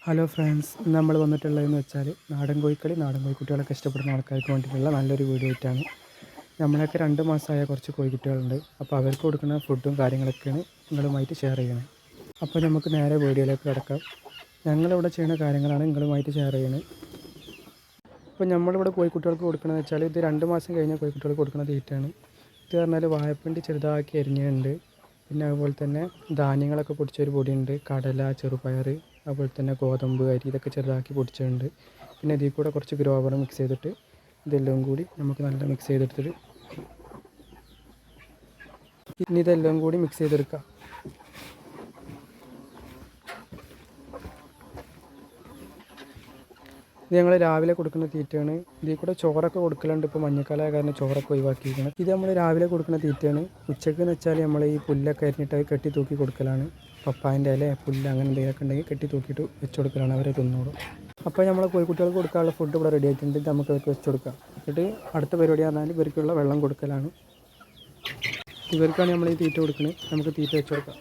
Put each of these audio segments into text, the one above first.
Hello friends, നമ്മൾ വന്നിട്ടുള്ളതെന്ന് വെച്ചാൽ നാടൻ കോഴിക്കുട്ടികളൊക്കെ ഇഷ്ടപ്പെടുന്ന ആൾക്കാർക്ക് വേണ്ടിയിട്ടുള്ള നല്ലൊരു വീഡിയോ ആയിട്ടാണ്. നമ്മളൊക്കെ 2 മാസമായ കുറച്ച് കോഴിക്കുട്ടികളുണ്ട്. അപ്പോൾ അവർക്ക് കൊടുക്കുന്ന ഫുഡും കാര്യങ്ങളൊക്കെയാണ് നിങ്ങളുമായിട്ട് ഷെയർ ചെയ്യുന്നത്. അപ്പോൾ നമുക്ക് നേരെ വീഡിയോയിലേക്ക് കിടക്കാം. ഞങ്ങളിവിടെ ചെയ്യുന്ന കാര്യങ്ങളാണ് നിങ്ങളുമായിട്ട് ഷെയർ ചെയ്യുന്നത്. അപ്പോൾ നമ്മളിവിടെ കോഴിക്കുട്ടികൾക്ക് കൊടുക്കണമെന്ന് വെച്ചാൽ ഇത് 2 മാസം കഴിഞ്ഞ കോഴിക്കുട്ടികൾക്ക് കൊടുക്കുന്ന തീറ്റയാണ്. ഇത് പറഞ്ഞാൽ വാഴപ്പിണ്ടി ചെറുതാക്കി എരിഞ്ഞുണ്ട്, പിന്നെ അതുപോലെ തന്നെ ധാന്യങ്ങളൊക്കെ പൊടിച്ചൊരു പൊടിയുണ്ട്, കടല, ചെറുപയർ, അതുപോലെ തന്നെ ഗോതമ്പ്, അരി ഇതൊക്കെ ചെറുതാക്കി പൊടിച്ചിട്ടുണ്ട്. പിന്നെ ഇതിൽ കൂടെ കുറച്ച് ഗ്രോവർ മിക്സ് ചെയ്തിട്ട് ഇതെല്ലാം കൂടി നമുക്ക് നല്ല മിക്സ് ചെയ്തെടുത്തിട്ട് ഇനി ഇതെല്ലാം കൂടി മിക്സ് ചെയ്തെടുക്കാം. ഇത് ഞങ്ങൾ രാവിലെ കൊടുക്കുന്ന തീറ്റയാണ്. ഇതിൽ കൂടെ ചോറൊക്കെ കൊടുക്കലുണ്ട്. ഇപ്പോൾ മഞ്ഞക്കാലമായ കാരണം ചോറൊക്കെ ഒഴിവാക്കിയിരിക്കണം. ഇത് നമ്മൾ രാവിലെ കൊടുക്കുന്ന തീറ്റയാണ്. ഉച്ചയ്ക്ക് എന്ന് വെച്ചാൽ നമ്മൾ ഈ പുല്ലൊക്കെ അരിഞ്ഞിട്ട് കെട്ടി തൂക്കി കൊടുക്കലാണ്. പപ്പായൻ്റെ ഇല, പുല്ല് അങ്ങനെ എന്തെങ്കിലുമൊക്കെ ഉണ്ടെങ്കിൽ കെട്ടി തൂക്കിയിട്ട് വെച്ച് കൊടുക്കലാണ്. അവരെ തിന്നോളും. അപ്പോൾ നമ്മൾ കോഴിക്കുട്ടികൾക്ക് കൊടുക്കാനുള്ള ഫുഡ് ഇവിടെ റെഡി ആയിട്ടുണ്ട്. ഇത് നമുക്ക് അവർക്ക് വെച്ച് കൊടുക്കാം. എന്നിട്ട് അടുത്ത പരിപാടി പറഞ്ഞാൽ ഇവർക്കുള്ള വെള്ളം കൊടുക്കലാണ്. ഇവർക്കാണ് നമ്മൾ ഈ തീറ്റ കൊടുക്കുന്നത്. നമുക്ക് തീറ്റ വെച്ച് കൊടുക്കാം.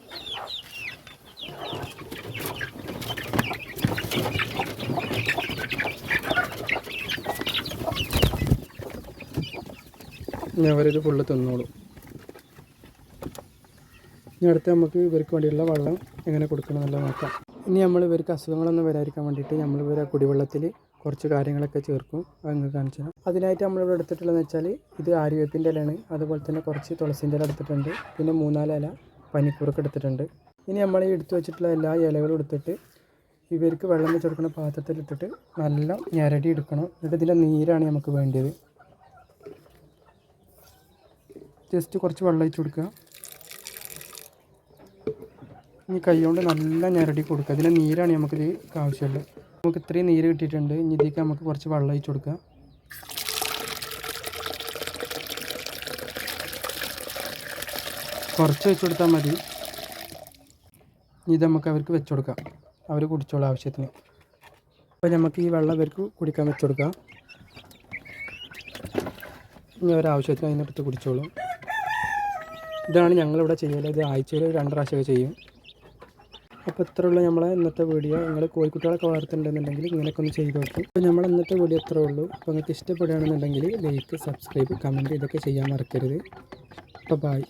ഇനി അവരിത് ഫുള്ള് തിന്നോളും. ഇനി അടുത്ത് നമുക്ക് ഇവർക്ക് വേണ്ടിയുള്ള വെള്ളം എങ്ങനെ കൊടുക്കണമെന്നല്ല നോക്കാം. ഇനി നമ്മൾ ഇവർക്ക് അസുഖങ്ങളൊന്നും വരാതിരിക്കാൻ വേണ്ടിയിട്ട് നമ്മൾ ഇവരെ കുടിവെള്ളത്തിൽ കുറച്ച് കാര്യങ്ങളൊക്കെ ചേർക്കും. അത് നിങ്ങൾക്ക് കാണിച്ചു തരാം. അതിനായിട്ട് നമ്മളിവിടെ എടുത്തിട്ടുള്ളതെന്ന് വെച്ചാൽ ഇത് ആര്യവേപ്പിൻ്റെ ഇലയാണ്. അതുപോലെ തന്നെ കുറച്ച് തുളസിൻ്റെ ഇല എടുത്തിട്ടുണ്ട്. പിന്നെ 3-4 ഇല പനിക്കൂറൊക്കെ എടുത്തിട്ടുണ്ട്. ഇനി നമ്മൾ ഈ എടുത്തു വെച്ചിട്ടുള്ള എല്ലാ ഇലകളും എടുത്തിട്ട് ഇവർക്ക് വെള്ളം വെച്ച് കൊടുക്കുന്ന പാത്രത്തിലിട്ടിട്ട് നല്ല ഞരടി എടുക്കണം. എന്നിട്ട് ഇതിൻ്റെ നീരാണ് നമുക്ക് വേണ്ടത്. ജസ്റ്റ് കുറച്ച് വെള്ളം ഒഴിച്ച് കൊടുക്കുക. ഇനി കൈ കൊണ്ട് നല്ല ഞരടി കൊടുക്കുക. ഇതിൻ്റെ നീരാണ് നമുക്കിത് ആവശ്യമുള്ളത്. നമുക്ക് ഇത്രയും നീര് കിട്ടിയിട്ടുണ്ട്. ഇനി ഇതിലേക്ക് നമുക്ക് കുറച്ച് വെള്ളം ഒഴിച്ച് കൊടുക്കുക. കുറച്ച് വെച്ച് കൊടുത്താൽ മതി. ഇത് നമുക്ക് അവർക്ക് വെച്ച് കൊടുക്കാം. അവർ കുടിച്ചോളാം ആവശ്യത്തിന്. അപ്പോൾ നമുക്ക് ഈ വെള്ളം അവർക്ക് കുടിക്കാൻ വെച്ച് കൊടുക്കാം. ഇനി ഒരാവശ്യത്തിന് അതിനെടുത്ത് കുടിച്ചോളും. ഇതാണ് ഞങ്ങളിവിടെ ചെയ്യല്. ഇത് ആഴ്ചയിൽ 2 പ്രാവശ്യമൊക്കെ ചെയ്യും. അപ്പോൾ ഇത്രയേ ഉള്ളൂ നമ്മളെ ഇന്നത്തെ വീഡിയോ. നിങ്ങൾ കോഴിക്കുട്ടികളൊക്കെ വളർത്തുന്നുണ്ടെന്നുണ്ടെങ്കിൽ ഇങ്ങനെയൊക്കെ ഒന്ന് ചെയ്ത് നോക്കും. അപ്പോൾ നമ്മൾ ഇന്നത്തെ വീഡിയോ ഇത്രയേ ഉള്ളൂ. അപ്പോൾ നിങ്ങൾക്ക് ഇഷ്ടപ്പെടുകയാണെന്നുണ്ടെങ്കിൽ ലൈക്ക്, സബ്സ്ക്രൈബ്, കമൻറ്റ് ഇതൊക്കെ ചെയ്യാൻ മറക്കരുത്. അപ്പോൾ ബൈ.